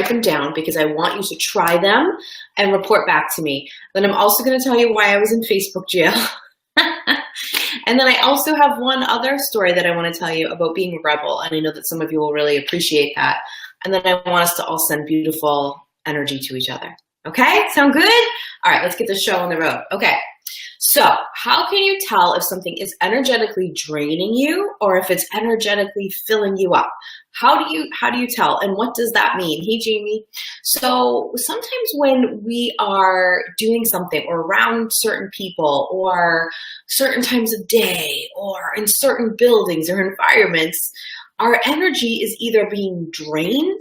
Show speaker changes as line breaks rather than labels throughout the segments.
them down because I want you to try them and report back to me. Then I'm also going to tell you why I was in Facebook jail. And then I also have one other story that I want to tell you about being a rebel. And I know that some of you will really appreciate that. And then I want us to all send beautiful energy to each other. Okay, sound good? All right, let's get this show on the road. Okay, so how can you tell if something is energetically draining you or if it's energetically filling you up? How do you tell, and what does that mean? Hey, Jamie. So sometimes when we are doing something or around certain people or certain times of day or in certain buildings or environments, our energy is either being drained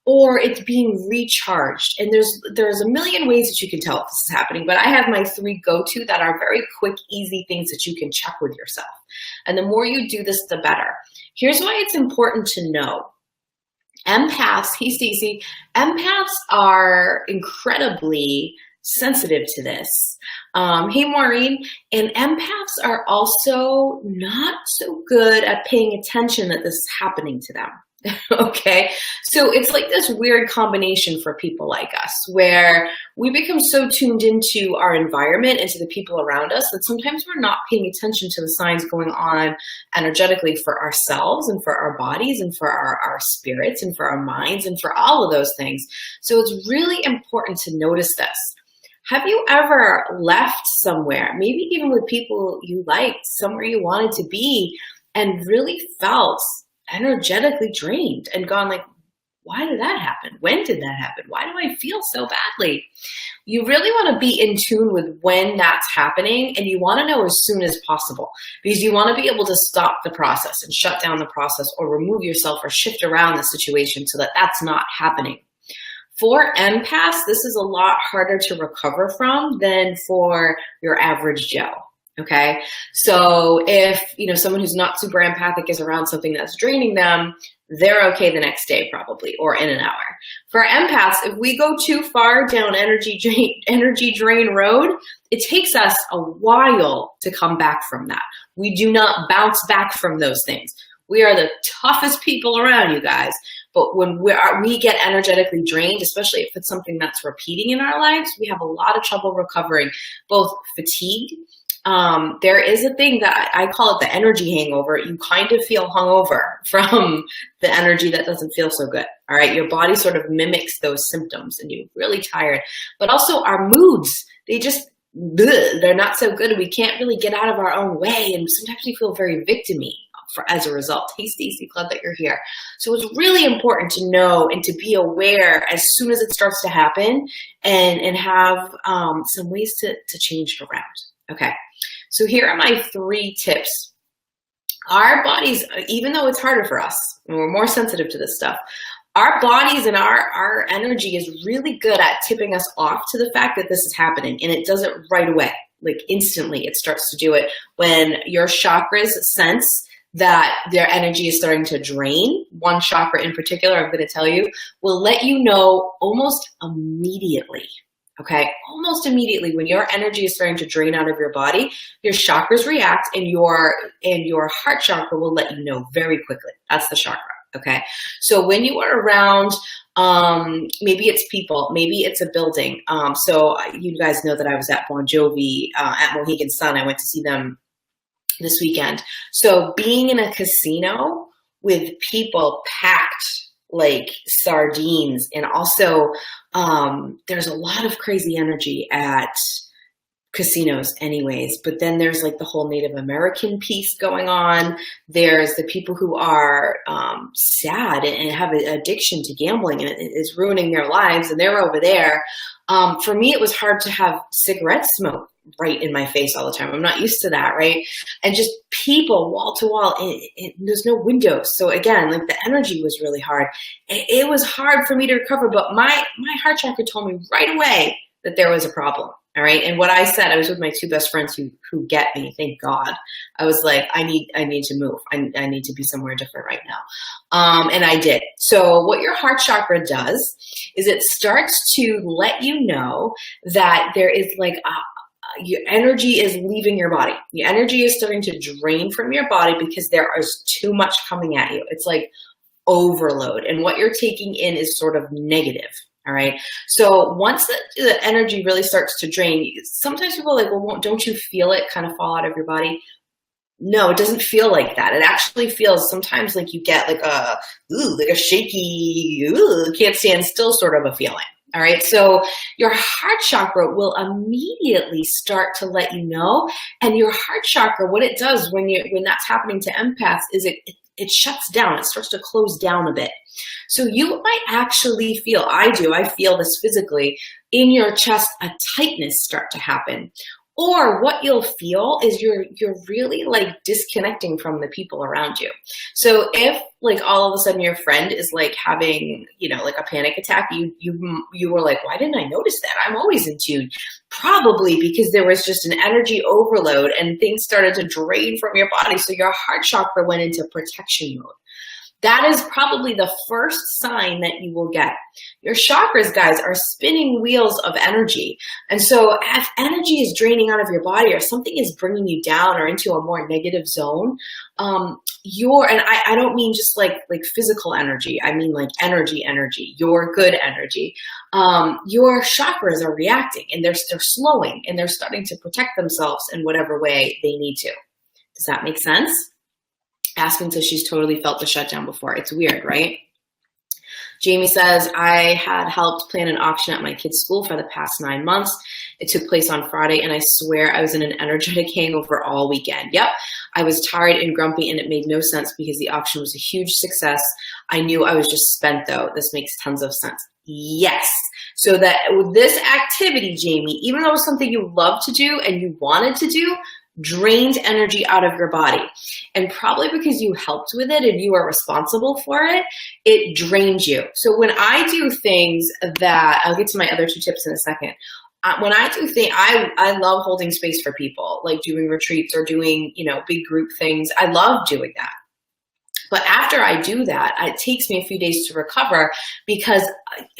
or it's being recharged. And there's a million ways that you can tell if this is happening, but I have my 3 go-to that are very quick, easy things that you can check with yourself. And the more you do this, the better. Here's why it's important to know. Empaths, hey Stacey, empaths are incredibly sensitive to this. Hey Maureen, and empaths are also not so good at paying attention that this is happening to them. Okay, so it's like this weird combination for people like us where we become so tuned into our environment and to the people around us that sometimes we're not paying attention to the signs going on energetically for ourselves and for our bodies and for our spirits and for our minds and for all of those things. So it's really important to notice this. Have you ever left somewhere, maybe even with people you liked, somewhere you wanted to be, and really felt energetically drained and gone like, why did that happen? When did that happen? Why do I feel so badly? You really want to be in tune with when that's happening, and you want to know as soon as possible because you want to be able to stop the process and shut down the process or remove yourself or shift around the situation so that that's not happening. For empaths, this is a lot harder to recover from than for your average Joe. Okay, so if someone who's not super empathic is around something that's draining them, they're okay the next day probably, or in an hour. For empaths, if we go too far down energy drain road, it takes us a while to come back from that. We do not bounce back from those things. We are the toughest people around, you guys. But when we get energetically drained, especially if it's something that's repeating in our lives, we have a lot of trouble recovering, both fatigue. There is a thing that I call it the energy hangover. You kind of feel hungover from the energy that doesn't feel so good. All right. Your body sort of mimics those symptoms and you're really tired, but also our moods, they're not so good. We can't really get out of our own way. And sometimes we feel very victim-y as a result. Hey, Stacey, glad that you're here. So it's really important to know and to be aware as soon as it starts to happen and have some ways to change it around. Okay. So here are my 3 tips. Our bodies, even though it's harder for us, and we're more sensitive to this stuff, our bodies and our energy is really good at tipping us off to the fact that this is happening, and it does it right away, like instantly. It starts to do it when your chakras sense that their energy is starting to drain. One chakra in particular, I'm going to tell you, will let you know almost immediately. Okay, almost immediately when your energy is starting to drain out of your body, your chakras react and your heart chakra will let you know very quickly. That's the chakra. Okay, so when you are around, maybe it's people, maybe it's a building. So you guys know that I was at Bon Jovi at Mohegan Sun. I went to see them this weekend. So being in a casino with people packed like sardines, and also there's a lot of crazy energy at casinos anyways, but then there's like the whole Native American piece going on. There's the people who are sad and have an addiction to gambling and it is ruining their lives, and they're over there. For me, it was hard to have cigarette smoke right in my face all the time. I'm not used to that, right? And just people wall to wall, there's no windows. So again, like the energy was really hard. It was hard for me to recover, but my heart chakra told me right away that there was a problem. All right. And what I said, I was with my 2 best friends who get me, thank God. I was like, I need to move. I need to be somewhere different right now. And I did. So what your heart chakra does is it starts to let you know that there is like your energy is leaving your body. Your energy is starting to drain from your body because there is too much coming at you. It's like overload, and what you're taking in is sort of negative. All right. So once the energy really starts to drain, sometimes people are like, well, don't you feel it kind of fall out of your body? No, it doesn't feel like that. It actually feels sometimes like you get like a shaky, can't stand still sort of a feeling. All right. So your heart chakra will immediately start to let you know. And your heart chakra, what it does when that's happening to empaths is it shuts down. It starts to close down a bit. So you might actually feel, I feel this physically, in your chest, a tightness start to happen. Or what you'll feel is you're really like disconnecting from the people around you. So if like all of a sudden your friend is like having, like a panic attack, you were like, why didn't I notice that? I'm always in tune. Probably because there was just an energy overload and things started to drain from your body. So your heart chakra went into protection mode. That is probably the first sign that you will get. Your chakras, guys, are spinning wheels of energy. And so if energy is draining out of your body or something is bringing you down or into a more negative zone, and I don't mean just like physical energy. I mean like energy, your good energy. Your chakras are reacting and they're slowing and they're starting to protect themselves in whatever way they need to. Does that make sense? Aspen says she's totally felt the shutdown before. It's weird, right? Jamie says, I had helped plan an auction at my kid's school for the past 9 months. It took place on Friday, and I swear I was in an energetic hangover all weekend. Yep, I was tired and grumpy, and it made no sense because the auction was a huge success. I knew I was just spent, though. This makes tons of sense. Yes. So that with this activity, Jamie, even though it was something you love to do and you wanted to do, drained energy out of your body. And probably because you helped with it and you are responsible for it, it drains you. So when I do things that, I'll get to my other 2 tips in a second. When I do things, I love holding space for people, like doing retreats or doing, big group things. I love doing that. But after I do that, it takes me a few days to recover because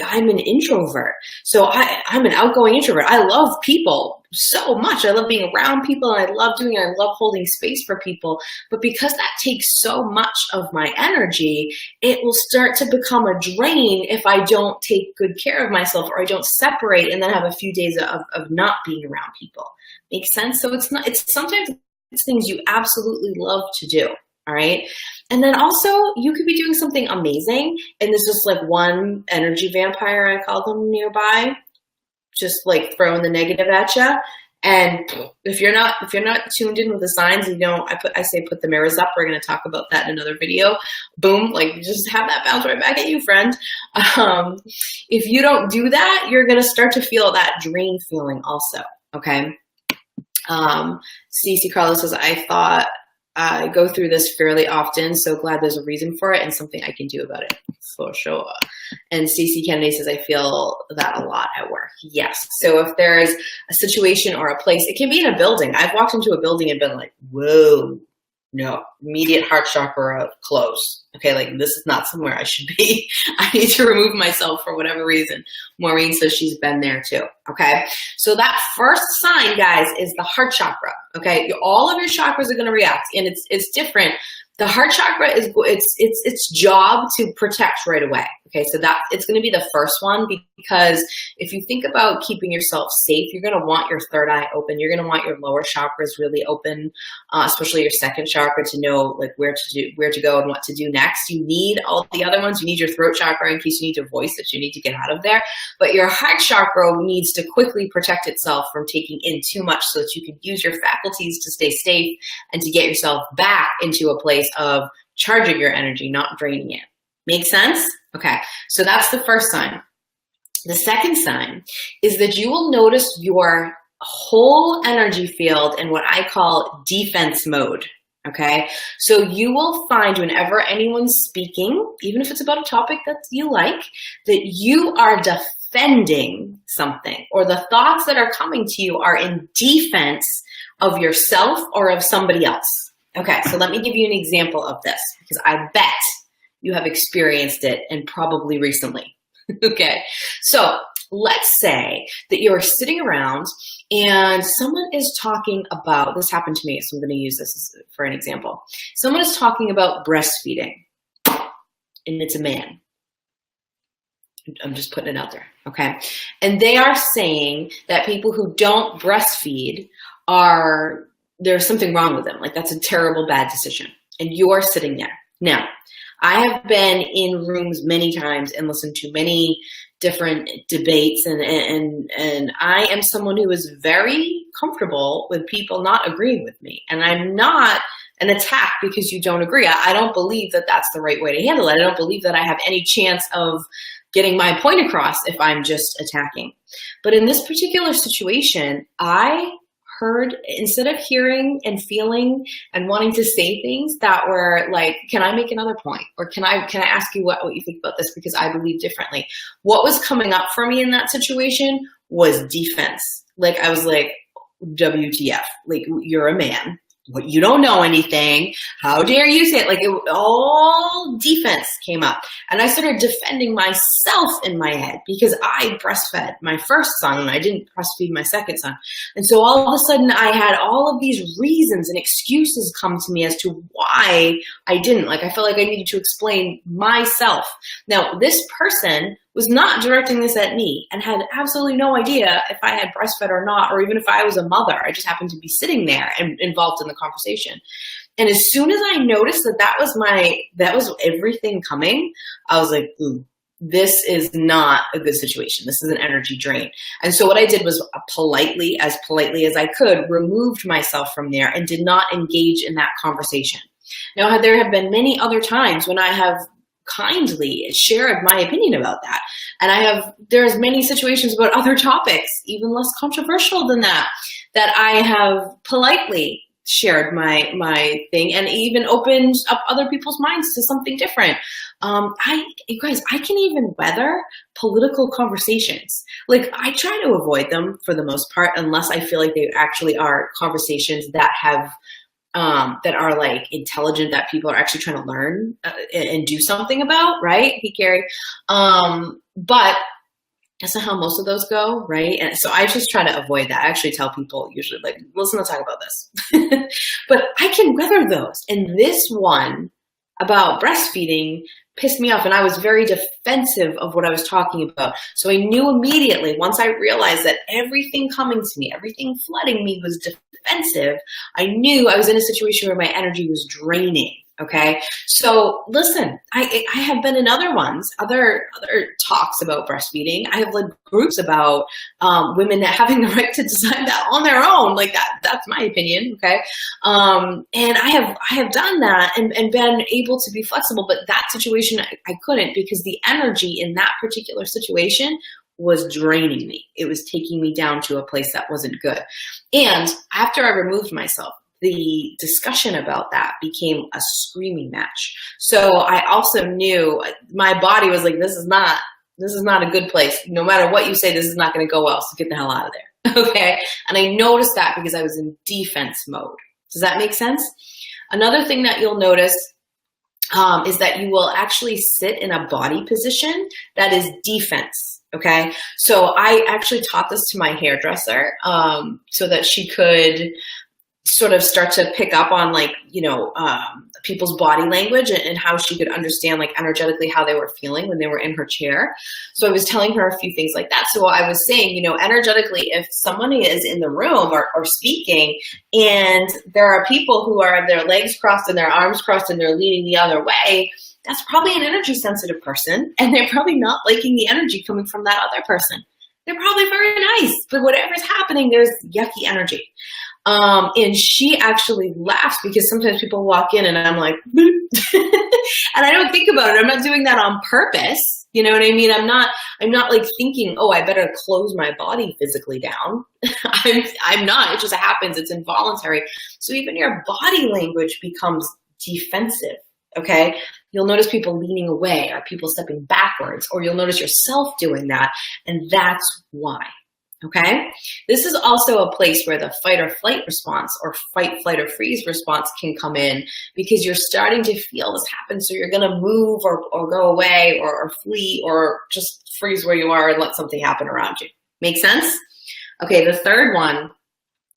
I'm an introvert. So I'm an outgoing introvert. I love people so much. I love being around people and I love doing it. I love holding space for people. But because that takes so much of my energy, it will start to become a drain if I don't take good care of myself or I don't separate and then have a few days of not being around people. Make sense? So sometimes it's things you absolutely love to do. All right. And then also you could be doing something amazing and there's just like one energy vampire, I call them, nearby, just like throwing the negative at you. And if you're not tuned in with the signs, I say put the mirrors up. We're going to talk about that in another video. Boom, like just have that bounce right back at you, friend. If you don't do that, you're going to start to feel that drain feeling also. Okay. Cece Carlos says, I thought I go through this fairly often, so glad there's a reason for it and something I can do about it, for sure. And Cece Kennedy says, I feel that a lot at work. Yes. So if there's a situation or a place, it can be in a building. I've walked into a building and been like, whoa, no, immediate heart chakra close. Okay, like this is not somewhere I should be. I need to remove myself for whatever reason. Maureen says she's been there too. Okay, so that first sign, guys, is the heart chakra. Okay, all of your chakras are going to react, and it's different. The heart chakra is its job to protect right away. Okay, so that it's going to be the first one because if you think about keeping yourself safe, you're going to want your third eye open. You're going to want your lower chakras really open, especially your second chakra to know like where to go and what to do next. You need all the other ones. You need your throat chakra in case you need to voice that you need to get out of there. But your heart chakra needs to quickly protect itself from taking in too much so that you can use your faculties to stay safe and to get yourself back into a place of charging your energy, not draining it. Make sense? Okay, so that's the first sign. The second sign is that you will notice your whole energy field in what I call defense mode. Okay, so you will find whenever anyone's speaking, even if it's about a topic that you like, that you are defending something, or the thoughts that are coming to you are in defense of yourself or of somebody else. Okay, so let me give you an example of this because I bet you have experienced it and probably recently. Okay, so let's say that you're sitting around and someone is talking about, this happened to me, so I'm going to use this for an example. Someone is talking about breastfeeding. and it's a man. I'm just putting it out there, okay? And they are saying that people who don't breastfeed there's something wrong with them. Like, that's a terrible, bad decision. And you're sitting there. Now, I have been in rooms many times and listened to many different debates, and I am someone who is very comfortable with people not agreeing with me. And I'm not an attack because you don't agree. I don't believe that that's the right way to handle it. I don't believe that I have any chance of getting my point across if I'm just attacking. But in this particular situation, I heard, instead of hearing and feeling and wanting to say things that were like, can I make another point? Or can I ask you what you think about this, because I believe differently. What was coming up for me in that situation was defense. Like, I was like, WTF, like, you're a man. You don't know anything. How dare you say it? Like, all defense came up. And I started defending myself in my head because I breastfed my first son and I didn't breastfeed my second son. And so all of a sudden I had all of these reasons and excuses come to me as to why I didn't. Like, I felt like I needed to explain myself. Now, this person was not directing this at me and had absolutely no idea if I had breastfed or not, or even if I was a mother. I just happened to be sitting there and involved in the conversation. And as soon as I noticed that was everything coming, I was like, ooh, this is not a good situation. This is an energy drain. And so what I did was politely as I could, removed myself from there and did not engage in that conversation. Now, there have been many other times when I have kindly shared my opinion about that. And there's many situations about other topics, even less controversial than that I have politely shared my thing and even opened up other people's minds to something different. You guys, I can even weather political conversations. Like, I try to avoid them for the most part, unless I feel like they actually are conversations that are like intelligent, that people are actually trying to learn and do something about, right? Hey, Carrie. But that's not how most of those go, right? And so I just try to avoid that. I actually tell people usually, like, listen, let's talk about this. But I can weather those. And this one about breastfeeding pissed me off, and I was very defensive of what I was talking about. So I knew immediately, once I realized that everything coming to me, everything flooding me was defensive, I knew I was in a situation where my energy was draining. Okay. So listen, I have been in other talks about breastfeeding. I have led groups about women having the right to decide that on their own. Like, that's my opinion. Okay. And I have done that and been able to be flexible, but that situation I couldn't, because the energy in that particular situation was draining me. It was taking me down to a place that wasn't good. And after I removed myself, the discussion about that became a screaming match. So I also knew my body was like, this is not a good place. No matter what you say, this is not going to go well. So get the hell out of there. Okay. And I noticed that because I was in defense mode. Does that make sense? Another thing that you'll notice is that you will actually sit in a body position that is defense. Okay. So I actually taught this to my hairdresser so that she could sort of start to pick up on, like, people's body language and how she could understand, like, energetically how they were feeling when they were in her chair. So I was telling her a few things like that. So I was saying, energetically, if somebody is in the room or speaking and there are people who are their legs crossed and their arms crossed and they're leaning the other way, that's probably an energy sensitive person, and they're probably not liking the energy coming from that other person. They're probably very nice, but whatever's happening, there's yucky energy. And she actually laughs because sometimes people walk in and I'm like, and I don't think about it. I'm not doing that on purpose. You know what I mean? I'm not like thinking, oh, I better close my body physically down. I'm not. It just happens. It's involuntary. So even your body language becomes defensive. Okay. You'll notice people leaning away or people stepping backwards, or you'll notice yourself doing that. And that's why. Okay. This is also a place where the fight or flight response, or fight, flight, or freeze response can come in, because you're starting to feel this happen. So you're going to move or go away or flee or just freeze where you are and let something happen around you. Make sense? Okay. The third one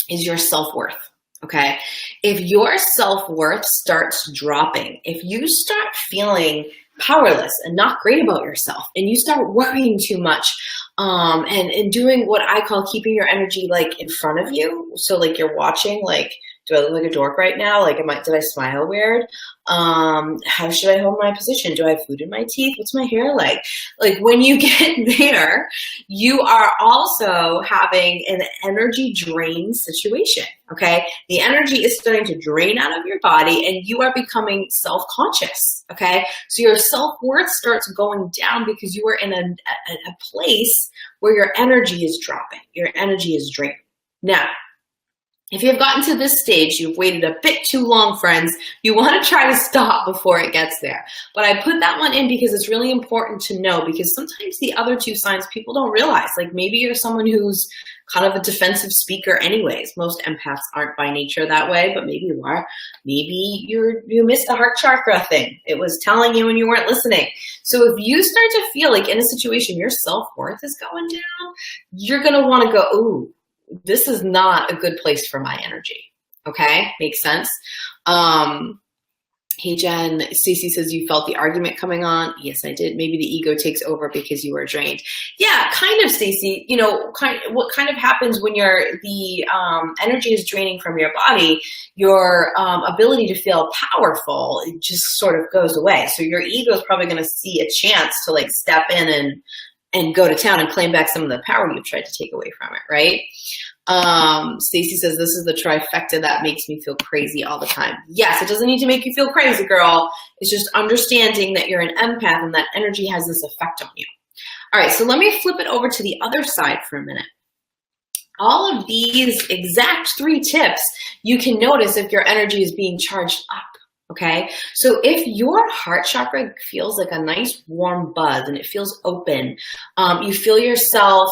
is your self-worth. Okay. If your self-worth starts dropping, if you start feeling powerless and not great about yourself, and you start worrying too much, and doing what I call keeping your energy like in front of you. So like you're watching, like, do I look like a dork right now? Like, did I smile weird? How should I hold my position? Do I have food in my teeth? What's my hair like? Like when you get there, you are also having an energy drain situation, okay? The energy is starting to drain out of your body and you are becoming self-conscious, okay? So your self-worth starts going down because you are in a place where your energy is dropping. Your energy is draining. Now, if you've gotten to this stage, you've waited a bit too long, friends. You want to try to stop before it gets there. But I put that one in because it's really important to know, because sometimes the other two signs people don't realize. Like maybe you're someone who's kind of a defensive speaker anyways. Most empaths aren't by nature that way, but maybe you are. Maybe you missed the heart chakra thing. It was telling you and you weren't listening. So if you start to feel like in a situation your self-worth is going down, you're going to want to go, ooh, this is not a good place for my energy. Okay, makes sense. Hey Jen, Stacey says you felt the argument coming on. Yes, I did. Maybe the ego takes over because you were drained. Yeah, kind of, Stacey. You know, what kind of happens when the energy is draining from your body, your ability to feel powerful, it just sort of goes away. So your ego is probably going to see a chance to like step in and go to town and claim back some of the power you've tried to take away from it, right? Stacey says, this is the trifecta that makes me feel crazy all the time. Yes, it doesn't need to make you feel crazy, girl. It's just understanding that you're an empath and that energy has this effect on you. All right, so let me flip it over to the other side for a minute. All of these exact 3 tips, you can notice if your energy is being charged up. Okay, so if your heart chakra feels like a nice warm buzz and it feels open, you feel yourself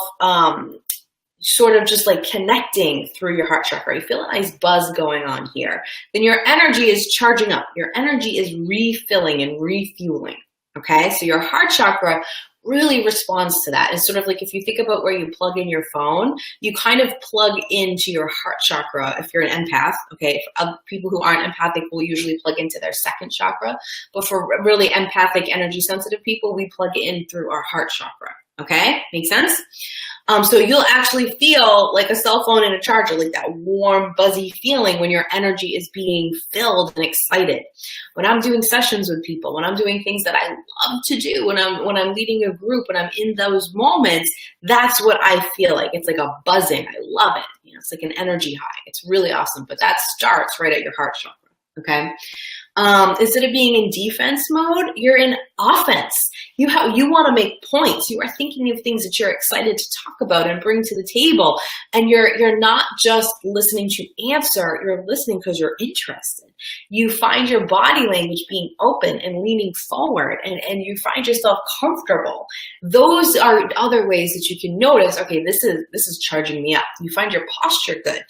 sort of just like connecting through your heart chakra, you feel a nice buzz going on here, then your energy is charging up. Your energy is refilling and refueling. Okay, so your heart chakra really responds to that. It's sort of like if you think about where you plug in your phone, you kind of plug into your heart chakra if you're an empath. Okay, for other people who aren't empathic will usually plug into their second chakra, but for really empathic, energy sensitive people, we plug in through our heart chakra. Okay, make sense? So you'll actually feel like a cell phone in a charger, like that warm, buzzy feeling when your energy is being filled and excited. When I'm doing sessions with people, when I'm doing things that I love to do, when I'm leading a group, when I'm in those moments, that's what I feel like. It's like a buzzing. I love it. You know, it's like an energy high. It's really awesome. But that starts right at your heart chakra. Okay. Instead of being in defense mode, you're in offense. You want to make points. You are thinking of things that you're excited to talk about and bring to the table. And you're not just listening to answer, you're listening because you're interested. You find your body language being open and leaning forward, and you find yourself comfortable. Those are other ways that you can notice, okay, this is charging me up. You find your posture good.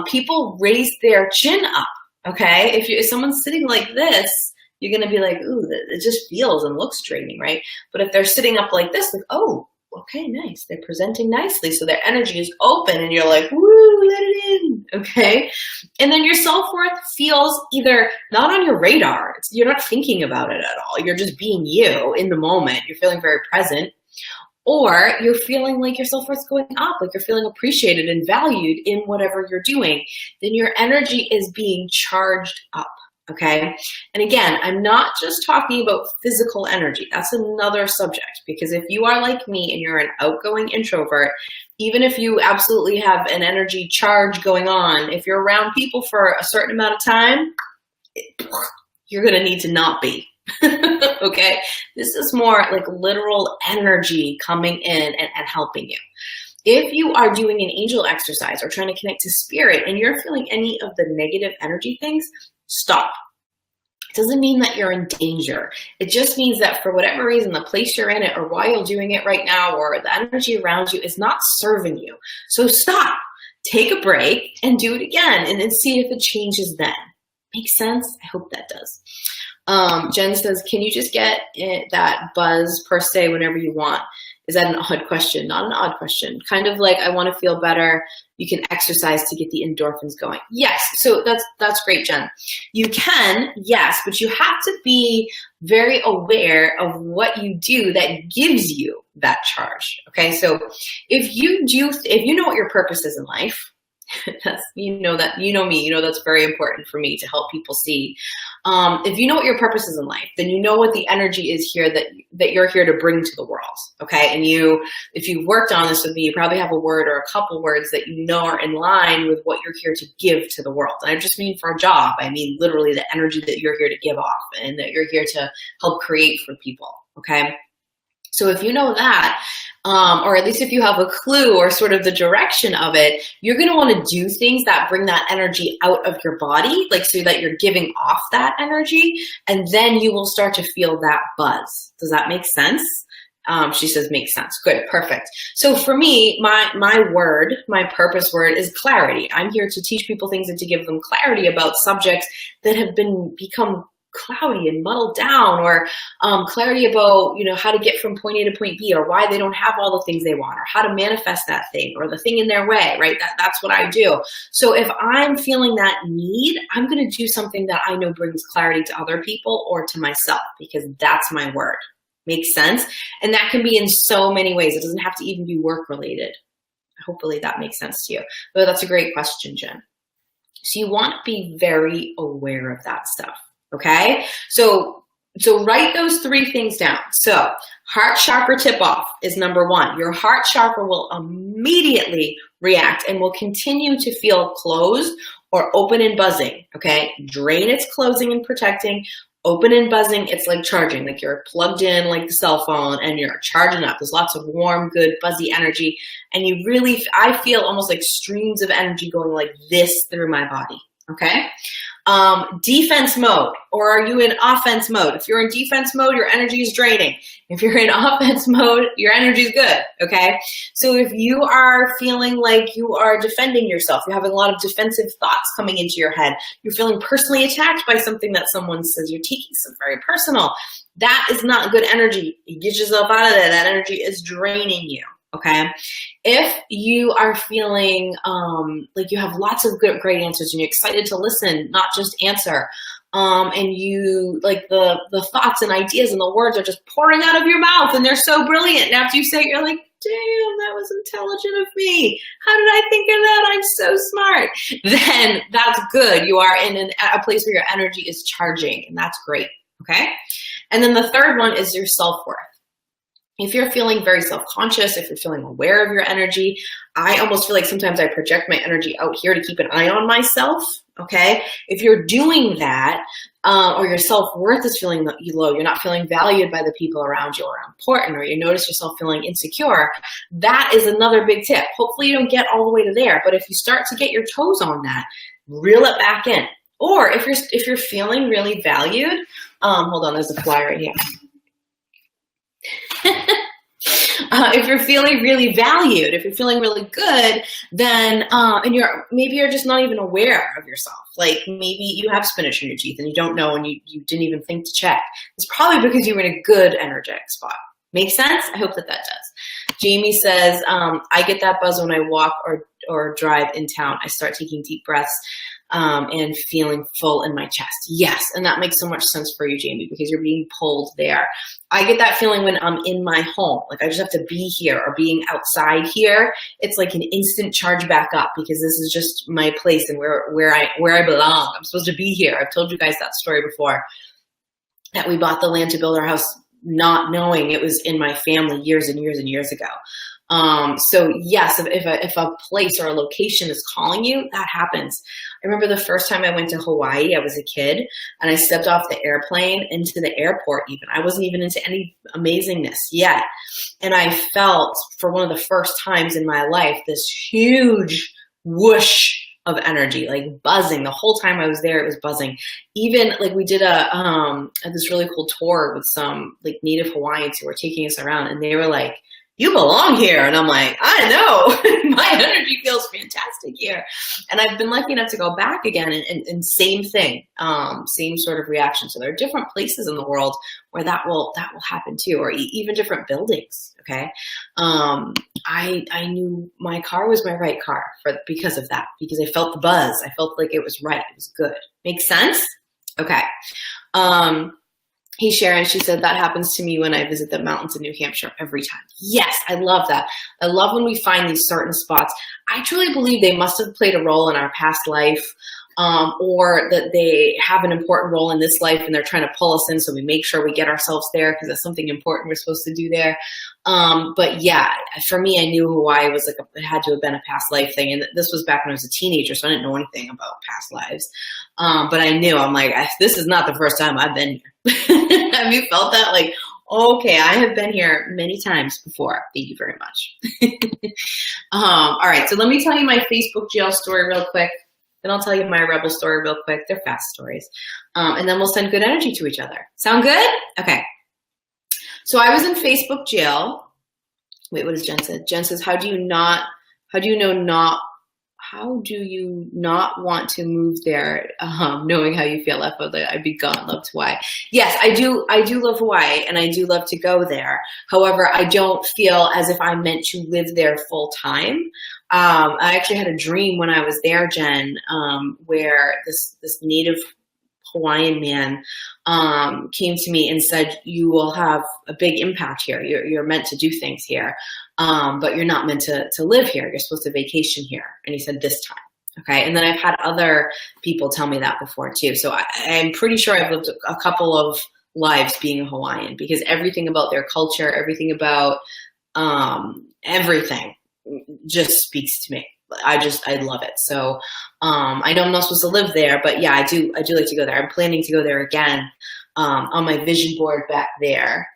People raise their chin up. Okay, if someone's sitting like this, you're going to be like, ooh, it just feels and looks draining, right? But if they're sitting up like this, like, oh, okay, nice. They're presenting nicely. So their energy is open and you're like, woo, let it in, okay? And then your self-worth feels either not on your radar. You're not thinking about it at all. You're just being you in the moment. You're feeling very present. Or you're feeling like your self-worth's going up, like you're feeling appreciated and valued in whatever you're doing. Then your energy is being charged up, okay? And again, I'm not just talking about physical energy. That's another subject, because if you are like me and you're an outgoing introvert, even if you absolutely have an energy charge going on, if you're around people for a certain amount of time, you're gonna need to not be. Okay, this is more like literal energy coming in and helping you. If you are doing an angel exercise or trying to connect to spirit and you're feeling any of the negative energy things, stop. It doesn't mean that you're in danger. It just means that for whatever reason, the place you're in it or why you're doing it right now or the energy around you is not serving you. So stop, take a break and do it again and then see if it changes then. Makes sense? I hope that does. Jen says, can you just get that buzz per se whenever you want? Is that an odd question? Not an odd question. Kind of like, I want to feel better. You can exercise to get the endorphins going. Yes. So that's great, Jen. You can, yes, but you have to be very aware of what you do that gives you that charge. Okay. So if you know what your purpose is in life, you know me, that's very important for me to help people see. If you know what your purpose is in life, then you know what the energy is here that you're here to bring to the world. Okay. And if you've worked on this with me, you probably have a word or a couple words that you know are in line with what you're here to give to the world. And I just mean for a job, I mean literally the energy that you're here to give off and that you're here to help create for people. Okay. So if you know that, or at least if you have a clue or sort of the direction of it, you're going to want to do things that bring that energy out of your body, like so that you're giving off that energy, and then you will start to feel that buzz. Does that make sense? She says, makes sense. Good, perfect. So for me, my purpose word is clarity. I'm here to teach people things and to give them clarity about subjects that have become cloudy and muddled down, or clarity about, how to get from point A to point B, or why they don't have all the things they want, or how to manifest that thing or the thing in their way, right? That's what I do. So if I'm feeling that need, I'm going to do something that I know brings clarity to other people or to myself, because that's my word. Makes sense? And that can be in so many ways. It doesn't have to even be work related. Hopefully that makes sense to you. But that's a great question, Jen. So you want to be very aware of that stuff. Okay, so write those 3 things down. So heart chakra tip off is number 1. Your heart chakra will immediately react and will continue to feel closed or open and buzzing. Okay, drain, it's closing and protecting. Open and buzzing, it's like charging, like you're plugged in like the cell phone and you're charging up. There's lots of warm, good, buzzy energy. And I feel almost like streams of energy going like this through my body. Okay. Defense mode, or are you in offense mode? If you're in defense mode, your energy is draining. If you're in offense mode, your energy is good. Okay. So if you are feeling like you are defending yourself, you're having a lot of defensive thoughts coming into your head, you're feeling personally attacked by something that someone says, you're taking something very personal. That is not good energy. You get yourself out of there. That energy is draining you. Okay. If you are feeling like you have lots of great answers and you're excited to listen, not just answer, and you like the thoughts and ideas and the words are just pouring out of your mouth and they're so brilliant. And after you say it, you're like, damn, that was intelligent of me. How did I think of that? I'm so smart. Then that's good. You are in a place where your energy is charging, and that's great. Okay. And then the third one is your self-worth. If you're feeling very self-conscious, if you're feeling aware of your energy, I almost feel like sometimes I project my energy out here to keep an eye on myself, okay? If you're doing that, or your self-worth is feeling low, you're not feeling valued by the people around you or important, or you notice yourself feeling insecure, that is another big tip. Hopefully you don't get all the way to there, but if you start to get your toes on that, reel it back in. Or if you're feeling really valued, hold on, there's a fly right here. If you're feeling really valued, if you're feeling really good, then and maybe you're just not even aware of yourself. Like maybe you have spinach in your teeth and you don't know, and you didn't even think to check. It's probably because you were in a good energetic spot. Make sense? I hope that does. Jamie says, I get that buzz when I walk or drive in town. I start taking deep breaths and feeling full in my chest. Yes, and that makes so much sense for you, Jamie, because you're being pulled there. I get that feeling when I'm in my home. Like I just have to be here, or being outside here. It's like an instant charge back up, because this is just my place and where I belong. I'm supposed to be here. I've told you guys that story before, that we bought the land to build our house not knowing it was in my family years and years and years ago. So yes, if a place or a location is calling you, that happens. I remember the first time I went to Hawaii, I was a kid, and I stepped off the airplane into the airport even. I wasn't even into any amazingness yet. And I felt, for one of the first times in my life, this huge whoosh of energy, like buzzing. The whole time I was there, it was buzzing. Even like we did this really cool tour with some like native Hawaiians who were taking us around, and they were like, you belong here. And I'm like, I know. My energy feels fantastic here. And I've been lucky enough to go back again, and same thing, same sort of reaction. So there are different places in the world where that will happen too, or even different buildings. Okay. I knew my car was my right car because of that, because I felt the buzz. I felt like it was right. It was good. Makes sense? Okay. Hey, Sharon, she said, that happens to me when I visit the mountains in New Hampshire every time. Yes, I love that. I love when we find these certain spots. I truly believe they must have played a role in our past life, or that they have an important role in this life and they're trying to pull us in, so we make sure we get ourselves there because that's something important we're supposed to do there. But yeah, for me, I knew Hawaii was like, it had to have been a past life thing. And this was back when I was a teenager, so I didn't know anything about past lives. But I knew, I'm like, this is not the first time I've been here. Have you felt that? Like, okay, I have been here many times before. Thank you very much. All right, so let me tell you my Facebook jail story real quick. Then I'll tell you my rebel story real quick. They're fast stories. And then we'll send good energy to each other. Sound good? Okay. So I was in Facebook jail. Wait, what does Jen say? Jen says, how do you not want to move there, knowing how you feel? I'd be gone, loved Hawaii. Yes, I do love Hawaii, and I do love to go there. However, I don't feel as if I'm meant to live there full time. I actually had a dream when I was there, Jen, where this native Hawaiian man came to me and said, you will have a big impact here. You're meant to do things here, but you're not meant to live here. You're supposed to vacation here. And he said this time. Okay. And then I've had other people tell me that before too. So I'm pretty sure I've lived a couple of lives being a Hawaiian, because everything about their culture, everything about everything just speaks to me. I love it. So I know I'm not supposed to live there, but yeah, I do like to go there. I'm planning to go there again on my vision board back there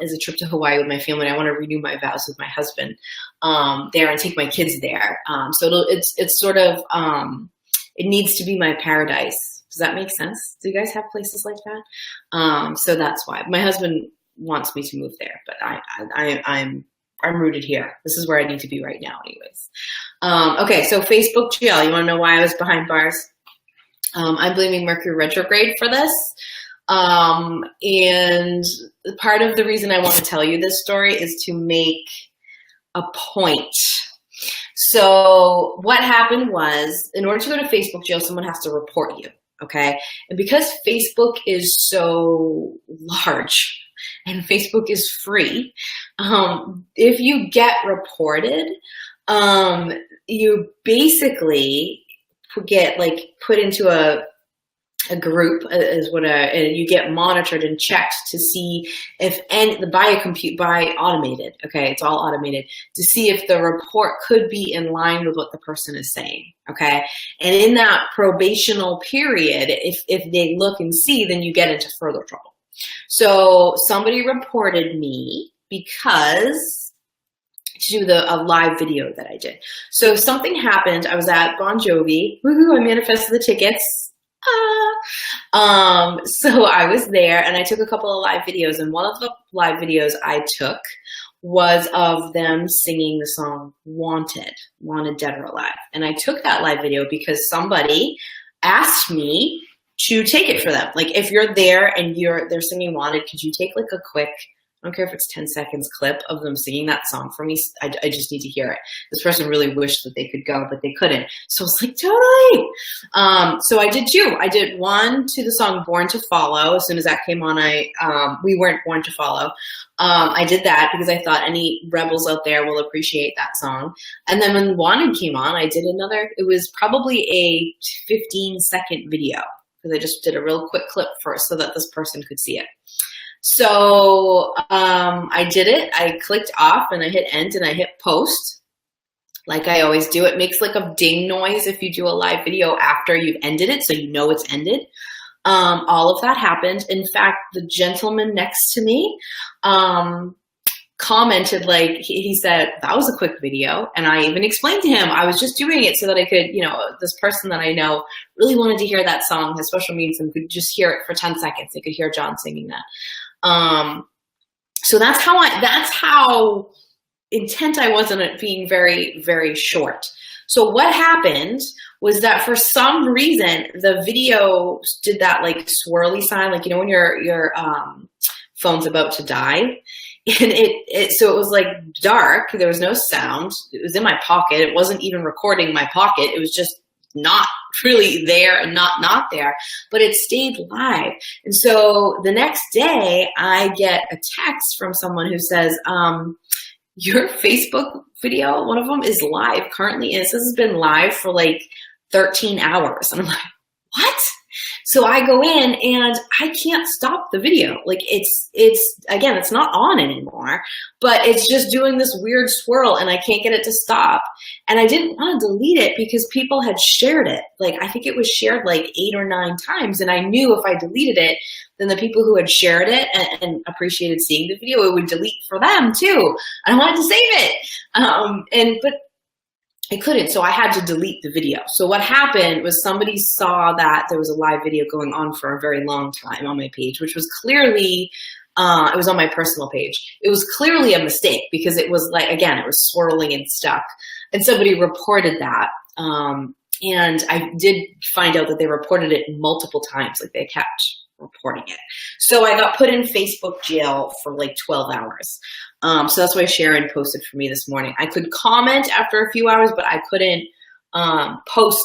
as a trip to Hawaii with my family. I want to renew my vows with my husband there and take my kids there. So it's sort of, it needs to be my paradise. Does that make sense? Do you guys have places like that? So that's why my husband wants me to move there, but I'm rooted here. This is where I need to be right now anyways. Okay, so Facebook jail. You want to know why I was behind bars? I'm blaming Mercury retrograde for this. And part of the reason I want to tell you this story is to make a point. So what happened was, in order to go to Facebook jail, someone has to report you, okay? And because Facebook is so large and Facebook is free, if you get reported, you basically get put into a group and you get monitored and checked to see if by automated. Okay, it's all automated to see if the report could be in line with what the person is saying. Okay, and in that probational period, if they look and see, then you get into further trouble. So somebody reported me because to do a live video that I did. So something happened. I was at Bon Jovi. Woohoo! I manifested the tickets. So I was there and I took a couple of live videos, and one of the live videos I took was of them singing the song Wanted, Dead or Alive. And I took that live video because somebody asked me to take it for them. Like, if you're there and they're singing Wanted, could you take a quick, I don't care if it's 10 seconds clip of them singing that song for me. I just need to hear it. This person really wished that they could go, but they couldn't. So I was like, totally. So I did two. I did one to the song Born to Follow. As soon as that came on, we weren't born to follow. I did that because I thought any rebels out there will appreciate that song. And then when Wanted came on, I did another. It was probably a 15-second video because I just did a real quick clip first so that this person could see it. So I did it. I clicked off and I hit end and I hit post like I always do. It makes like a ding noise if you do a live video after you've ended it, so you know it's ended. All of that happened. In fact, the gentleman next to me commented, he said, that was a quick video. And I even explained to him, I was just doing it so that I could, this person that I know really wanted to hear that song, has special needs, and could just hear it for 10 seconds. They could hear John singing that. So that's how intent I was on it being very, very short. So what happened was that for some reason, the video did that like swirly sign, like, you know, when your phone's about to die. And so it was like dark. There was no sound. It was in my pocket. It wasn't even recording my pocket. It was just not really there and not there, but it stayed live. And so the next day I get a text from someone who says, your Facebook video, one of them is live currently. And this has been live for like 13 hours. And I'm like, what? So I go in and I can't stop the video. Like it's again, it's not on anymore, but it's just doing this weird swirl and I can't get it to stop. And I didn't want to delete it because people had shared it. Like, I think it was shared like 8 or 9 times. And I knew if I deleted it, then the people who had shared it and appreciated seeing the video, it would delete for them too. I wanted to save it. But I couldn't, so I had to delete the video. So what happened was somebody saw that there was a live video going on for a very long time on my page, which was clearly, it was on my personal page. It was clearly a mistake because it was like, again, it was swirling and stuck. And somebody reported that. And I did find out that they reported it multiple times, like they kept reporting it. So I got put in Facebook jail for like 12 hours. So that's why Sharon posted for me this morning. I could comment after a few hours, but I couldn't post